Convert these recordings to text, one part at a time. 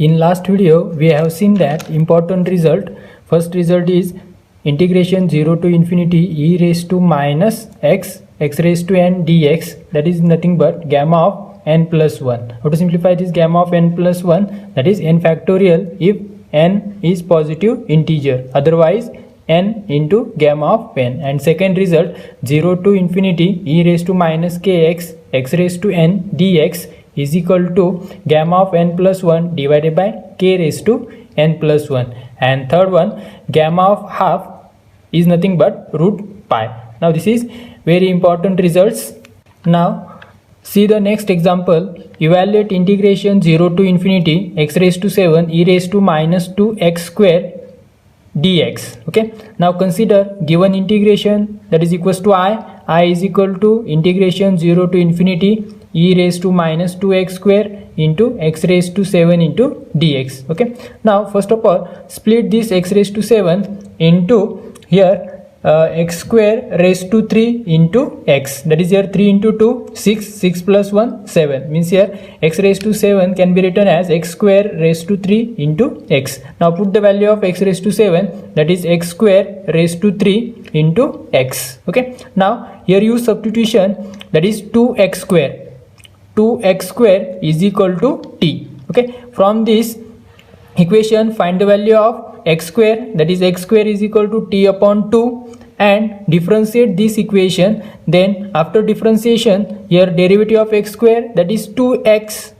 In last video, we have seen that important result. First result is integration 0 to infinity e raised to minus x raised to n dx. That is nothing but gamma of n plus 1. How to simplify this gamma of n plus 1? That is n factorial if n is positive integer. Otherwise, n into gamma of n. And second result, 0 to infinity e raised to minus kx x raised to n dx is equal to gamma of n plus 1 divided by k raised to n plus 1. And third one, gamma of half is nothing but root pi. Now this is very important results. Now see the next example. Evaluate integration 0 to infinity x raised to 7 e raised to minus 2x square dx. Okay, now consider given integration, that is equals to I is equal to integration 0 to infinity e raised to minus 2x square into x raised to 7 into dx. Okay, now first of all split this x raised to 7 into here x square raised to 3 into x, that is here 3 into 2 6 plus 1 7, means here x raised to 7 can be written as x square raised to 3 into x. Now put the value of x raised to 7, that is x square raised to 3 into x. Okay, now here use substitution, that is 2x square is equal to t. Okay, from this equation find the value of x square, that is x square is equal to t upon 2, and differentiate this equation. Then after differentiation, here derivative of x square, that is 2x.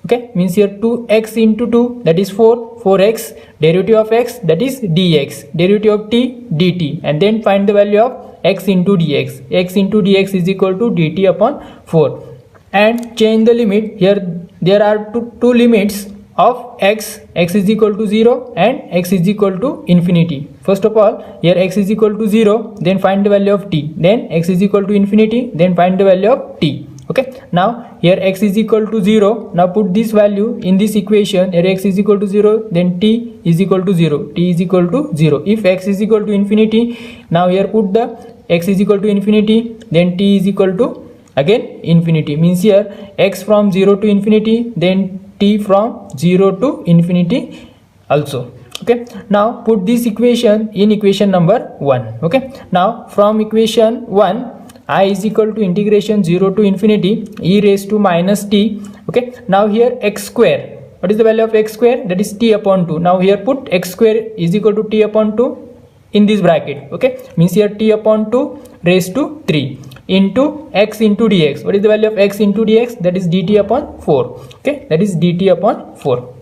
Okay, means here 2x into 2, that is 4x, derivative of x, that is dx, derivative of t dt, and then find the value of x into dx. X into dx is equal to dt upon 4, and change the limit. Here there are two limits of x is equal to 0 and x is equal to infinity. First of all, here x is equal to 0, then find the value of t, then x is equal to infinity, then find the value of t. Okay, now here x is equal to 0, now put this value in this equation. Here x is equal to 0, then t is equal to 0, t is equal to 0. If x is equal to infinity, now here put the x is equal to infinity, then t is equal to again infinity, means here x from 0 to infinity, then t from 0 to infinity also. Okay, now put this equation in equation number 1. Okay, now from equation 1, I is equal to integration 0 to infinity e raised to minus t. Okay, now here x square, what is the value of x square? That is t upon 2. Now here put x square is equal to t upon 2 in this bracket. Okay, means here t upon 2 raised to 3 into x into dx. What is the value of x into dx? That is dt upon 4. Okay, that is dt upon 4.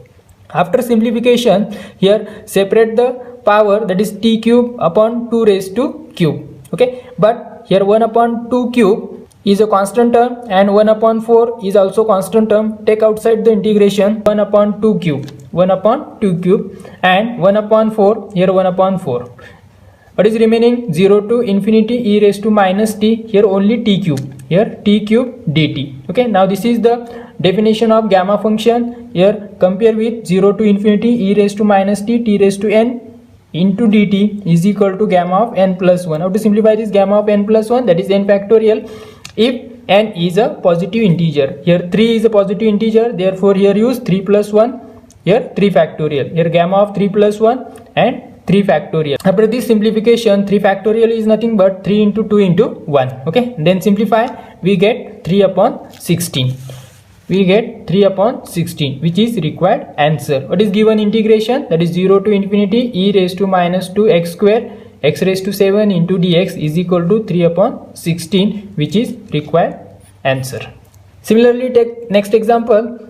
After simplification, here separate the power, that is t cube upon 2 raised to cube. Okay, but here 1 upon 2 cube is a constant term and 1 upon 4 is also constant term. Take outside the integration 1 upon 2 cube, and 1 upon 4, here 1 upon 4. What is remaining? 0 to infinity e raised to minus t, here only t cube, here t cube dt. Okay, now this is the definition of gamma function. Here compare with 0 to infinity e raised to minus t raised to n into dt is equal to gamma of n plus 1. How to simplify this gamma of n plus 1? That is n factorial if n is a positive integer. Here 3 is a positive integer, therefore here use 3 plus 1, here 3 factorial, here gamma of 3 plus 1 and 3 factorial. After this simplification, 3 factorial is nothing but 3 into 2 into 1. Okay, then simplify, we get 3 upon 16. We get 3 upon 16, which is required answer. What is given integration? That is 0 to infinity e raised to minus 2x square x raised to 7 into dx is equal to 3 upon 16, which is required answer. Similarly, take next example.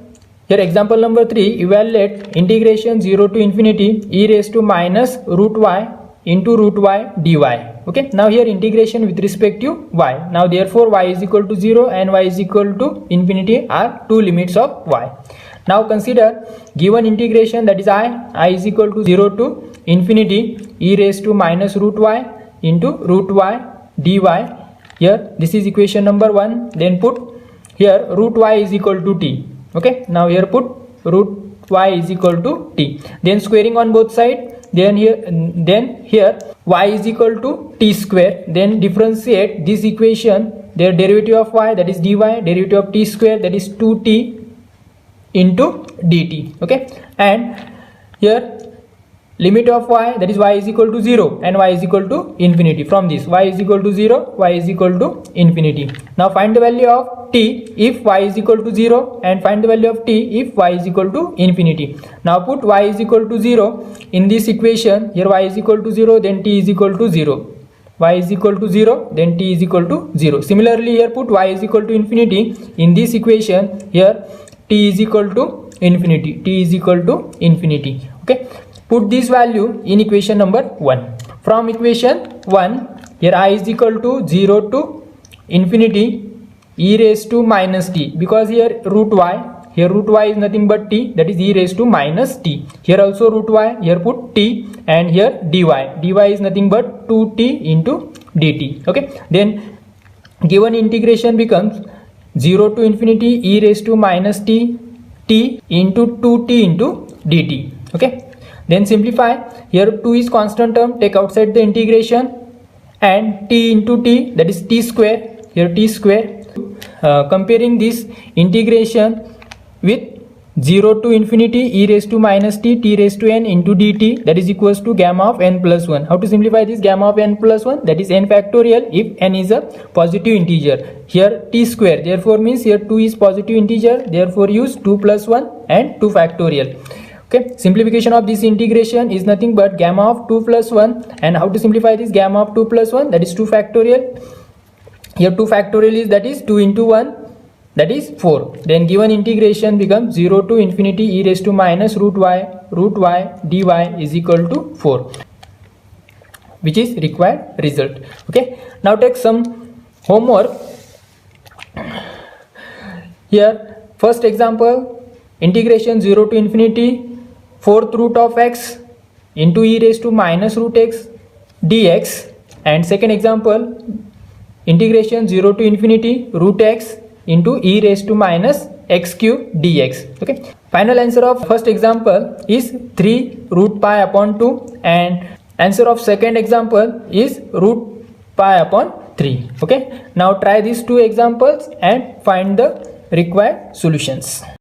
Here example number 3, evaluate integration 0 to infinity e raised to minus root y into root y dy. Okay, now here integration with respect to y. Now therefore y is equal to 0 and y is equal to infinity are two limits of y. Now consider given integration, that is I is equal to 0 to infinity e raised to minus root y into root y dy. Here this is equation number 1. Then put here root y is equal to t. Okay, now here put root y is equal to t, then squaring on both sides, then here y is equal to t square, then differentiate this equation, their derivative of y, that is dy, derivative of t square, that is 2t into dt. Okay, and here limit of y, that is y is equal to 0 and y is equal to infinity. From this y is equal to 0, y is equal to infinity. Now find the value of t if y is equal to 0 and find the value of t if y is equal to infinity. Now put y is equal to 0 in this equation. Here y is equal to 0, then t is equal to 0. Y is equal to 0, then t is equal to 0. Similarly, here put y is equal to infinity in this equation. Here t is equal to infinity. T is equal to infinity. Okay, put this value in equation number 1. From equation 1, here I is equal to 0 to infinity e raised to minus t, because here root y, here root y is nothing but t, that is e raised to minus t. Here also root y, here put t, and here dy. Dy is nothing but 2t into dt. Okay, then given integration becomes 0 to infinity e raised to minus t, t into 2t into dt. Okay, then simplify. Here 2 is constant term, take outside the integration, and t into t, that is t square, here t square. Comparing this integration with 0 to infinity e raised to minus t, t raised to n into dt, that is equals to gamma of n plus 1. How to simplify this gamma of n plus 1? That is n factorial if n is a positive integer. Here t square, therefore means here 2 is positive integer, therefore use 2 plus 1 and 2 factorial. Okay, simplification of this integration is nothing but gamma of 2 plus 1. And how to simplify this gamma of 2 plus 1? That is 2 factorial. Here 2 factorial is, that is 2 into 1, that is 4. Then given integration becomes 0 to infinity e raised to minus root y dy is equal to 4, which is required result. Okay, now take some homework. Here first example, integration 0 to infinity 4th root of x into e raised to minus root x dx, and second example, integration 0 to infinity root x into e raised to minus x cube dx. Okay, final answer of first example is 3 root pi upon 2, and answer of second example is root pi upon 3. Okay, now try these two examples and find the required solutions.